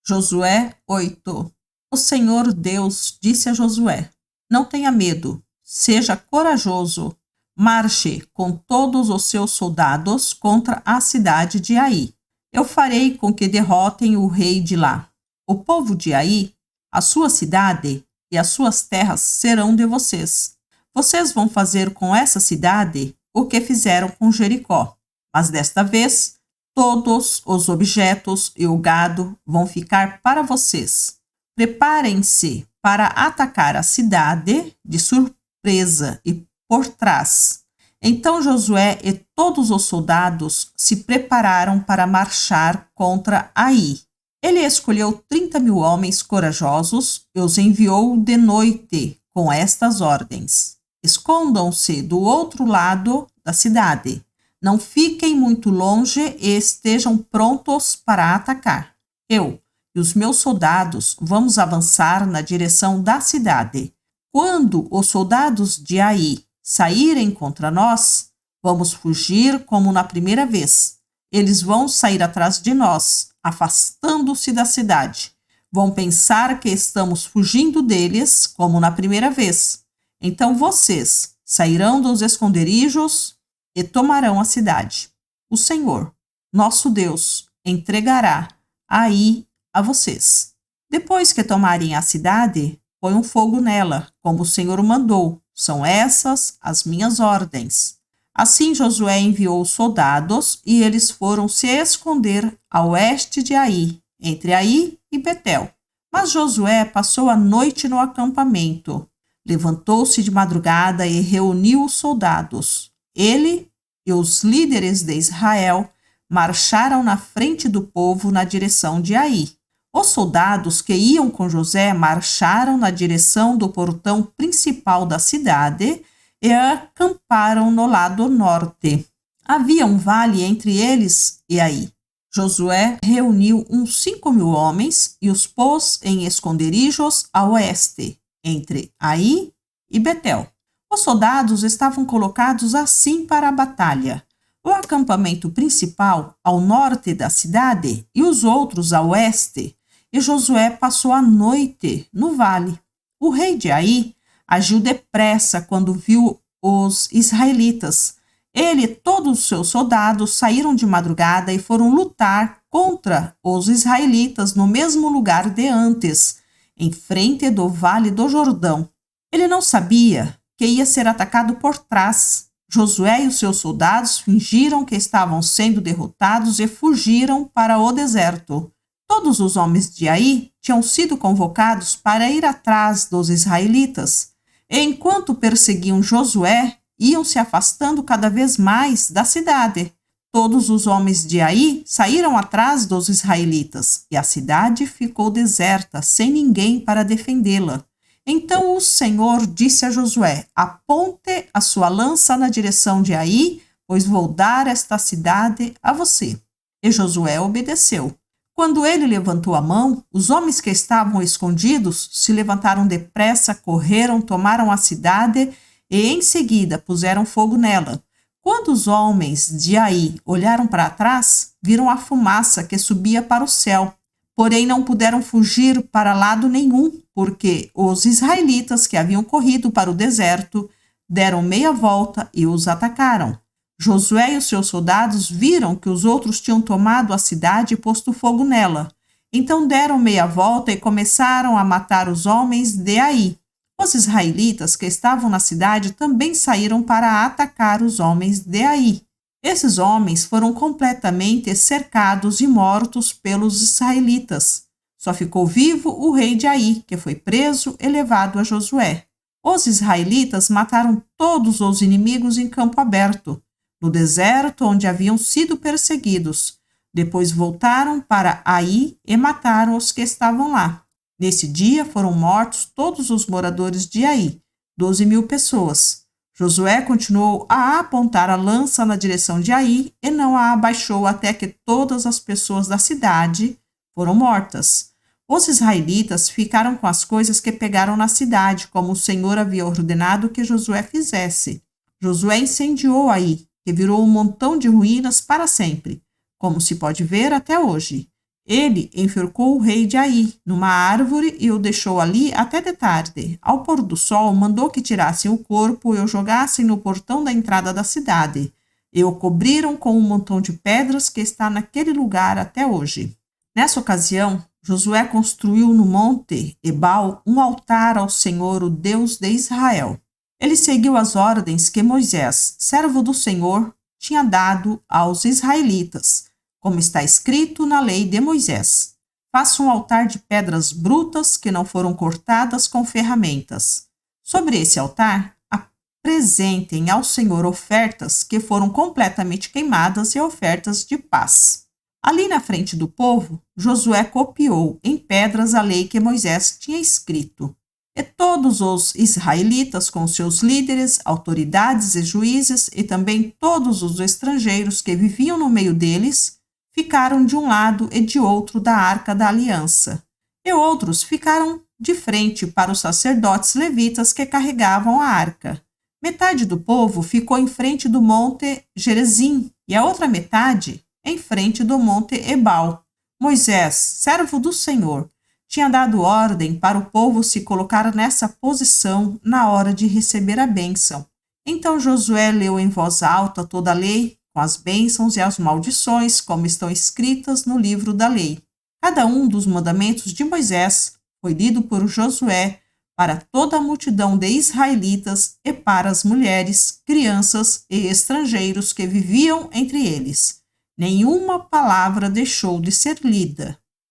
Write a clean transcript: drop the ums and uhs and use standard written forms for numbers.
Josué 8. O Senhor Deus disse a Josué: Não tenha medo, seja corajoso, marche com todos os seus soldados contra a cidade de Ai. Eu farei com que derrotem o rei de lá. O povo de Ai, a sua cidade e as suas terras serão de vocês. Vocês vão fazer com essa cidade o que fizeram com Jericó, mas desta vez todos os objetos e o gado vão ficar para vocês. Preparem-se para atacar a cidade de surpresa e por trás. Então Josué e todos os soldados se prepararam para marchar contra Ai. Ele escolheu 30.000 homens corajosos e os enviou de noite com estas ordens: escondam-se do outro lado da cidade. Não fiquem muito longe e estejam prontos para atacar. Eu e os meus soldados vamos avançar na direção da cidade. Quando os soldados de Ai saírem contra nós, vamos fugir como na primeira vez. Eles vão sair atrás de nós, afastando-se da cidade. Vão pensar que estamos fugindo deles como na primeira vez. Então vocês sairão dos esconderijos e tomarão a cidade. O Senhor, nosso Deus, entregará Ai a vocês. Depois que tomarem a cidade, põe um fogo nela, como o Senhor mandou. São essas as minhas ordens. Assim Josué enviou soldados e eles foram se esconder a oeste de Ai, entre Ai e Betel. Mas Josué passou a noite no acampamento. Levantou-se de madrugada e reuniu os soldados. Ele e os líderes de Israel marcharam na frente do povo na direção de Ai. Os soldados que iam com José marcharam na direção do portão principal da cidade e acamparam no lado norte. Havia um vale entre eles e Ai. Josué reuniu uns 5.000 homens e os pôs em esconderijos a oeste, entre Ai e Betel. Os soldados estavam colocados assim para a batalha: o acampamento principal ao norte da cidade e os outros a oeste, e Josué passou a noite no vale. O rei de Ai agiu depressa quando viu os israelitas. Ele e todos os seus soldados saíram de madrugada e foram lutar contra os israelitas no mesmo lugar de antes, em frente do vale do Jordão. Ele não sabia que ia ser atacado por trás. Josué e os seus soldados fingiram que estavam sendo derrotados e fugiram para o deserto. Todos os homens de Ai tinham sido convocados para ir atrás dos israelitas, e enquanto perseguiam Josué, iam se afastando cada vez mais da cidade. Todos os homens de Ai saíram atrás dos israelitas, e a cidade ficou deserta, sem ninguém para defendê-la. Então o Senhor disse a Josué: aponte a sua lança na direção de Ai, pois vou dar esta cidade a você. E Josué obedeceu. Quando ele levantou a mão, os homens que estavam escondidos se levantaram depressa, correram, tomaram a cidade e em seguida puseram fogo nela. Quando os homens de Ai olharam para trás, viram a fumaça que subia para o céu. Porém não puderam fugir para lado nenhum, porque os israelitas que haviam corrido para o deserto deram meia volta e os atacaram. Josué e os seus soldados viram que os outros tinham tomado a cidade e posto fogo nela. Então deram meia volta e começaram a matar os homens de Ai. Os israelitas que estavam na cidade também saíram para atacar os homens de Ai. Esses homens foram completamente cercados e mortos pelos israelitas. Só ficou vivo o rei de Ai, que foi preso e levado a Josué. Os israelitas mataram todos os inimigos em campo aberto, no deserto onde haviam sido perseguidos. Depois voltaram para Ai e mataram os que estavam lá. Nesse dia foram mortos todos os moradores de Ai, 12.000 pessoas. Josué continuou a apontar a lança na direção de Ai e não a abaixou até que todas as pessoas da cidade foram mortas. Os israelitas ficaram com as coisas que pegaram na cidade, como o Senhor havia ordenado que Josué fizesse. Josué incendiou Ai, que virou um montão de ruínas para sempre, como se pode ver até hoje. Ele enforcou o rei de Ai numa árvore e o deixou ali até de tarde. Ao pôr do sol, mandou que tirassem o corpo e o jogassem no portão da entrada da cidade, e o cobriram com um montão de pedras que está naquele lugar até hoje. Nessa ocasião, Josué construiu no monte Ebal um altar ao Senhor, o Deus de Israel. Ele seguiu as ordens que Moisés, servo do Senhor, tinha dado aos israelitas, como está escrito na lei de Moisés. Faça um altar de pedras brutas que não foram cortadas com ferramentas. Sobre esse altar, apresentem ao Senhor ofertas que foram completamente queimadas e ofertas de paz. Ali na frente do povo, Josué copiou em pedras a lei que Moisés tinha escrito. E todos os israelitas, com seus líderes, autoridades e juízes, e também todos os estrangeiros que viviam no meio deles, ficaram de um lado e de outro da arca da aliança, e outros ficaram de frente para os sacerdotes levitas que carregavam a arca. Metade do povo ficou em frente do monte Gerizim e a outra metade em frente do monte Ebal. Moisés, servo do Senhor, tinha dado ordem para o povo se colocar nessa posição na hora de receber a bênção. Então Josué leu em voz alta toda a lei, com as bênçãos e as maldições, como estão escritas no livro da lei. Cada um dos mandamentos de Moisés foi lido por Josué para toda a multidão de israelitas e para as mulheres, crianças e estrangeiros que viviam entre eles. Nenhuma palavra deixou de ser lida.